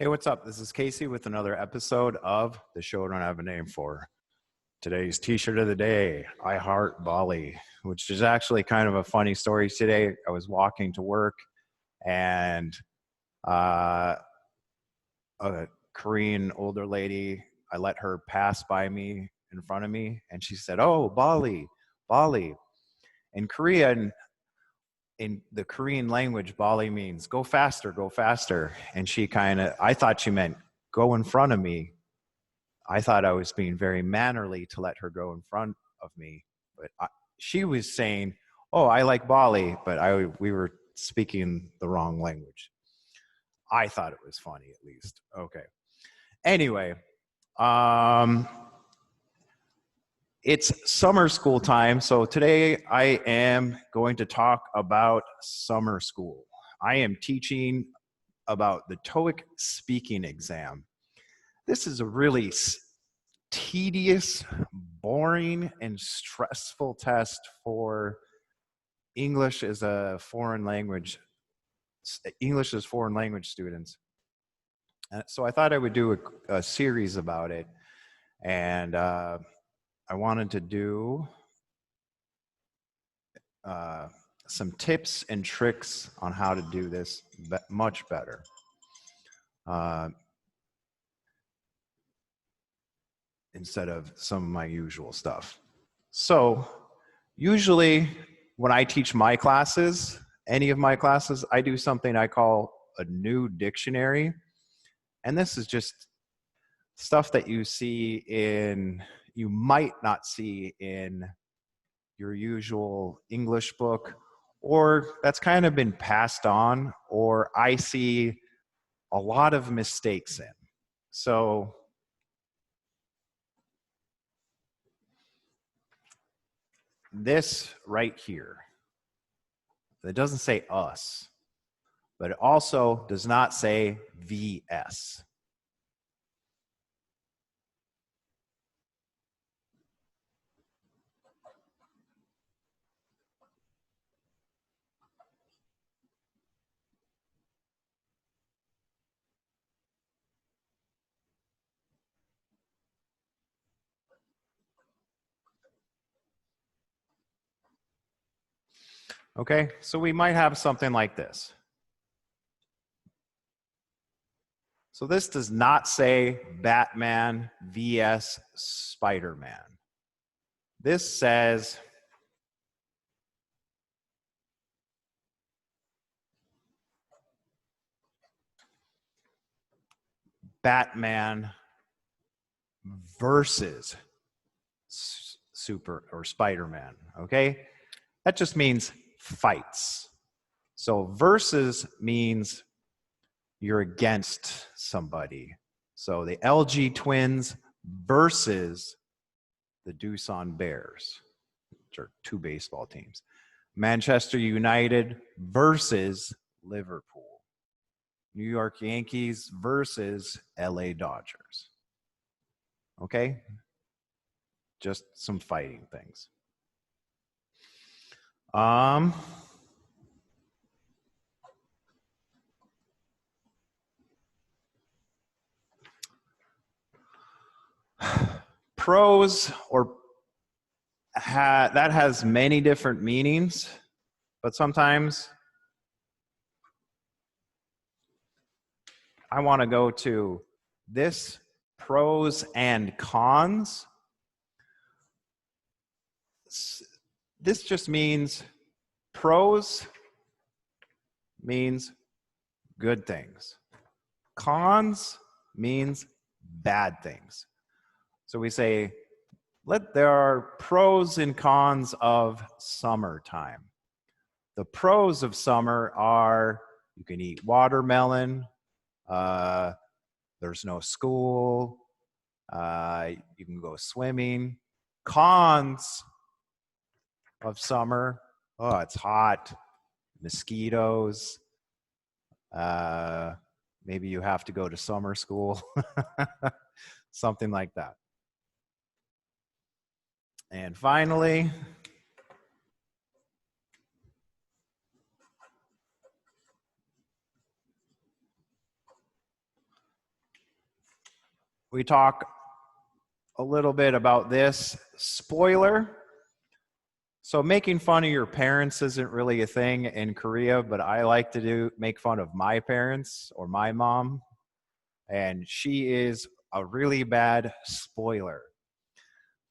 Hey, what's up? This is Casey with another episode of the show I don't have a name for. Today's t-shirt of the day, I Heart Bali, which is actually kind of a funny story today. I was walking to work and a Korean older lady, I let her pass by me in front of me and she said, "Oh, Bali, Bali." In Korean, in the Korean language, Bali means go faster, go faster. And I thought she meant go in front of me. I thought I was being very mannerly to let her go in front of me. But she was saying, "Oh, I like Bali," but we were speaking the wrong language. I thought it was funny, at least. Okay. Anyway, it's summer school time, so today I am going to talk about summer school. I am teaching about the TOEIC speaking exam. This is a really tedious, boring, and stressful test for English as foreign language students. So I thought I would do a series about it, and I wanted to do some tips and tricks on how to do this much better. Instead of some of my usual stuff. So usually when I teach my classes, any of my classes, I do something I call a new dictionary. And this is just stuff that you might not see in your usual English book, or that's kind of been passed on, or I see a lot of mistakes in. So this right here, it doesn't say us, but it also does not say VS. Okay, so we might have something like this. So this does not say Batman vs. Spider-Man. This says Batman versus Spider-Man, okay? That just means fights. So versus means you're against somebody. So the LG Twins versus the Doosan Bears, which are two baseball teams. Manchester United versus Liverpool. New York Yankees versus LA Dodgers. Okay? Just some fighting things. Pros that has many different meanings, but sometimes I want to go to this pros and cons. This just means pros means good things. Cons means bad things. So we say, there are pros and cons of summertime. The pros of summer are you can eat watermelon, there's no school, you can go swimming. Cons of summer, oh, it's hot, mosquitoes, maybe you have to go to summer school, something like that. And finally, we talk a little bit about this. Spoiler. So making fun of your parents isn't really a thing in Korea, but I like to make fun of my parents or my mom, and she is a really bad spoiler.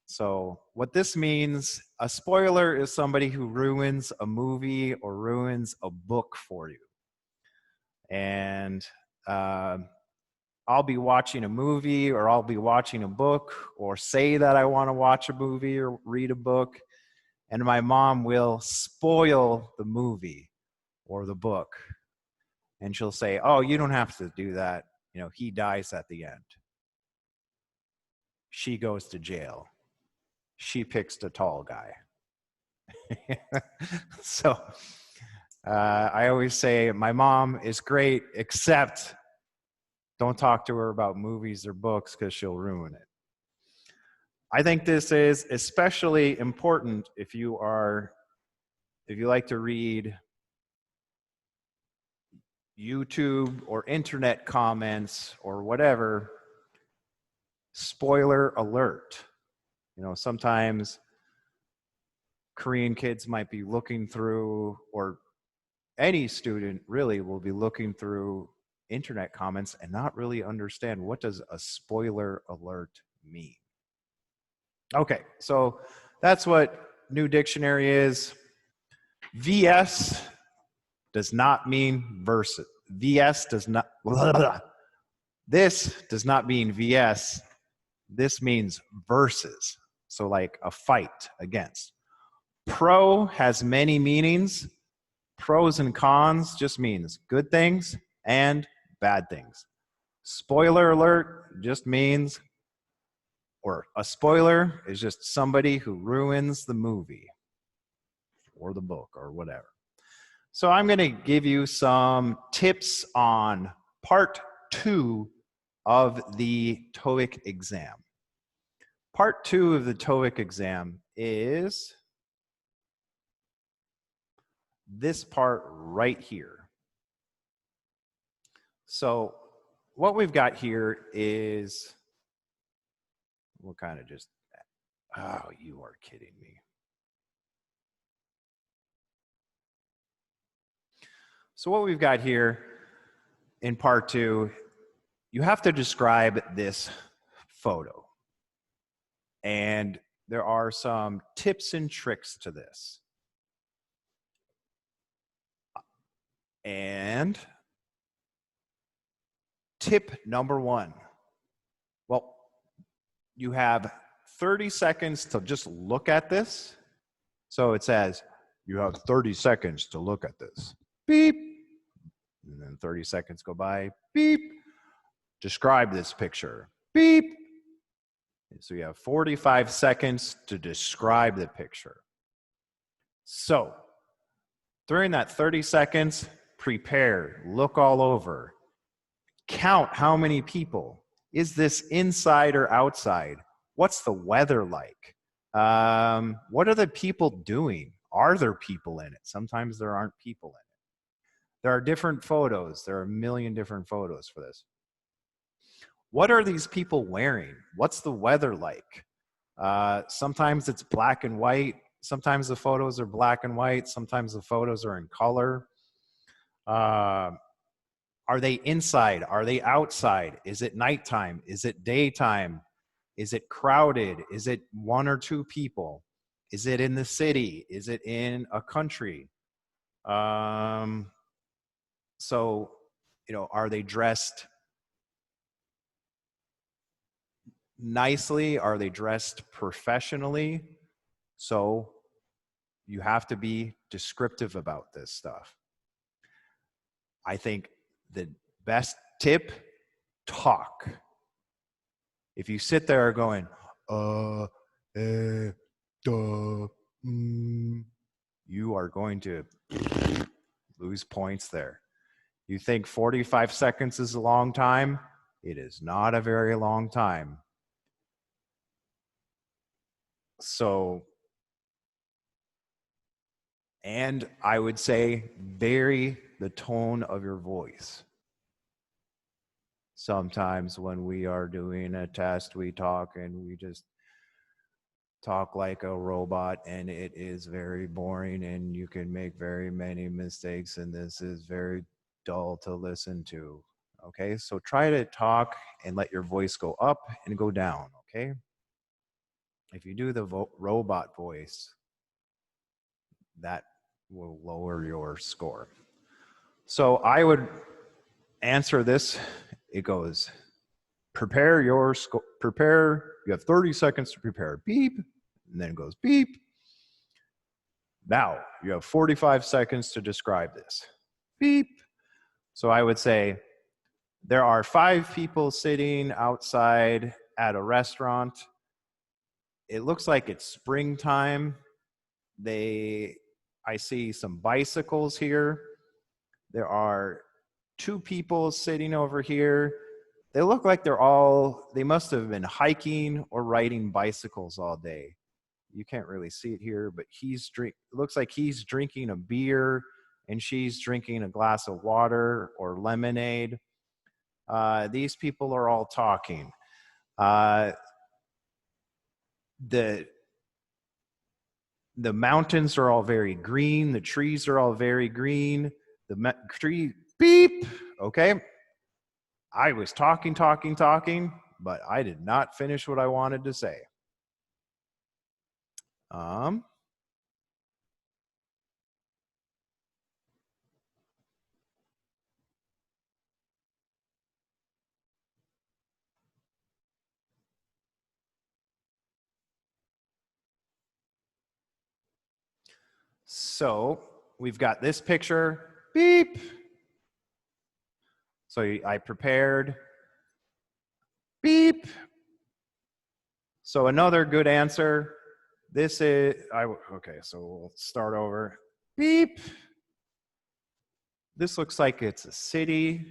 So what this means, a spoiler is somebody who ruins a movie or ruins a book for you. And I'll be watching a movie or I'll be watching a book or say that I want to watch a movie or read a book, and my mom will spoil the movie or the book. And she'll say, oh, you don't have to do that. You know, he dies at the end. She goes to jail. She picks the tall guy. So I always say my mom is great, except don't talk to her about movies or books because she'll ruin it. I think this is especially important if you like to read YouTube or internet comments or whatever. Spoiler alert. You know, sometimes Korean kids might be looking through, or any student really will be looking through internet comments and not really understand what does a spoiler alert mean. Okay, so that's what New Dictionary is. VS does not mean versus. VS does not, this does not mean VS. This means versus. So like a fight against. Pro has many meanings. Pros and cons just means good things and bad things. Spoiler alert just means, or a spoiler is just somebody who ruins the movie or the book or whatever. So I'm going to give you some tips on part 2 of the TOEIC exam. Part 2 of the TOEIC exam is this part right here. So what we've got here is, we'll kind of just, oh, you are kidding me. So what we've got here in part 2, you have to describe this photo. And there are some tips and tricks to this. And tip number 1. Well, you have 30 seconds to just look at this. So it says, you have 30 seconds to look at this. Beep. And then 30 seconds go by. Beep. Describe this picture. Beep. So you have 45 seconds to describe the picture. So during that 30 seconds, prepare, look all over, count how many people. Is this inside or outside? What's the weather like? What are the people doing? Are there people in it? Sometimes there aren't people in it. There are different photos. There are a million different photos for this. What are these people wearing? What's the weather like? Sometimes it's black and white. Sometimes the photos are black and white. Sometimes the photos are in color. Are they inside? Are they outside? Is it nighttime? Is it daytime? Is it crowded? Is it 1 or 2 people? Is it in the city? Is it in a country? So, you know, are they dressed nicely? Are they dressed professionally? So you have to be descriptive about this stuff. I think the best tip, talk. If you sit there going, you are going to lose points there. You think 45 seconds is a long time? It is not a very long time. So, and I would say vary the tone of your voice. sometimes when we are doing a test, we talk and we just talk like a robot, and it is very boring and you can make very many mistakes, and this is very dull to listen to. Okay, so try to talk and let your voice go up and go down. Okay, if you do the robot voice, that will lower your score. So I would answer this. It goes, prepare you have 30 seconds to prepare, beep, and then it goes beep. Now you have 45 seconds to describe this, beep. So I would say, there are 5 people sitting outside at a restaurant. It looks like it's springtime. I see some bicycles here. There are 2 people sitting over here. They look like they must have been hiking or riding bicycles all day. You can't really see it here, but it looks like he's drinking a beer and she's drinking a glass of water or lemonade. These people are all talking. The mountains are all very green. The trees are all very green. The tree, beep. Okay. I was talking, but I did not finish what I wanted to say. So we've got this picture, beep. So I prepared, beep. So another good answer, okay, so we'll start over, beep. This looks like it's a city.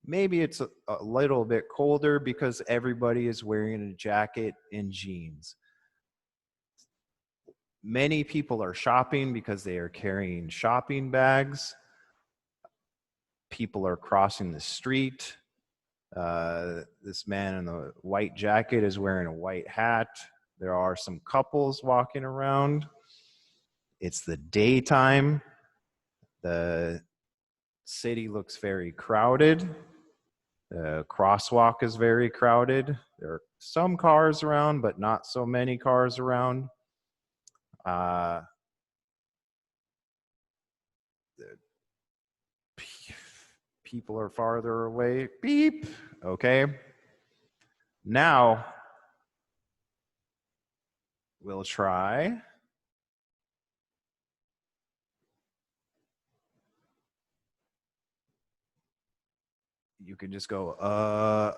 Maybe it's a little bit colder because everybody is wearing a jacket and jeans. Many people are shopping because they are carrying shopping bags. People are crossing the street. This man in the white jacket is wearing a white hat. There are some couples walking around. It's the daytime. The city looks very crowded. The crosswalk is very crowded. There are some cars around, but not so many cars around. People are farther away. Beep. Okay. Now we'll try. You can just go, all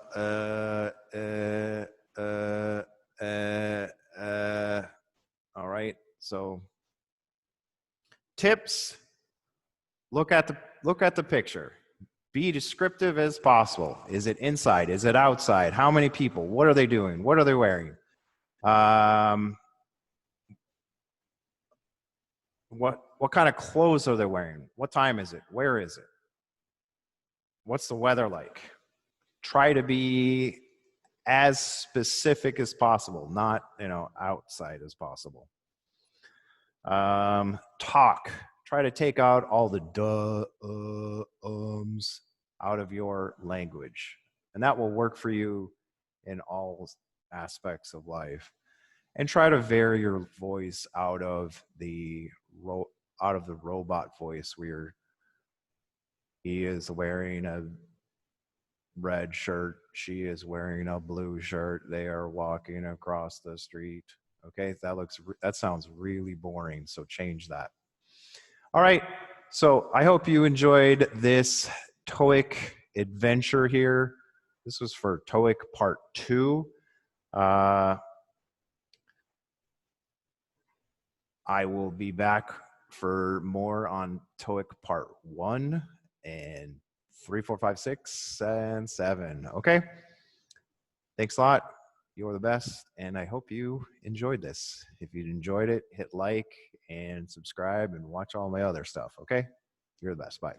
right. So tips, look at the picture. Be descriptive as possible. Is it inside? Is it outside? How many people? What are they doing? What are they wearing? What kind of clothes are they wearing? What time is it? Where is it? What's the weather like? Try to be as specific as possible, not outside as possible. Talk. Try to take out all the ums out of your language, and that will work for you in all aspects of life. And try to vary your voice out of the robot voice where he is wearing a red shirt, she is wearing a blue shirt, they are walking across the street. Okay, that sounds really boring, so change that. All right, so I hope you enjoyed this TOEIC adventure here. This was for TOEIC Part 2. I will be back for more on TOEIC Part 1 and 3, 4, 5, 6, and 7. Okay? Thanks a lot. You're the best, and I hope you enjoyed this. If you enjoyed it, hit like and subscribe and watch all my other stuff, okay? You're the best. Bye.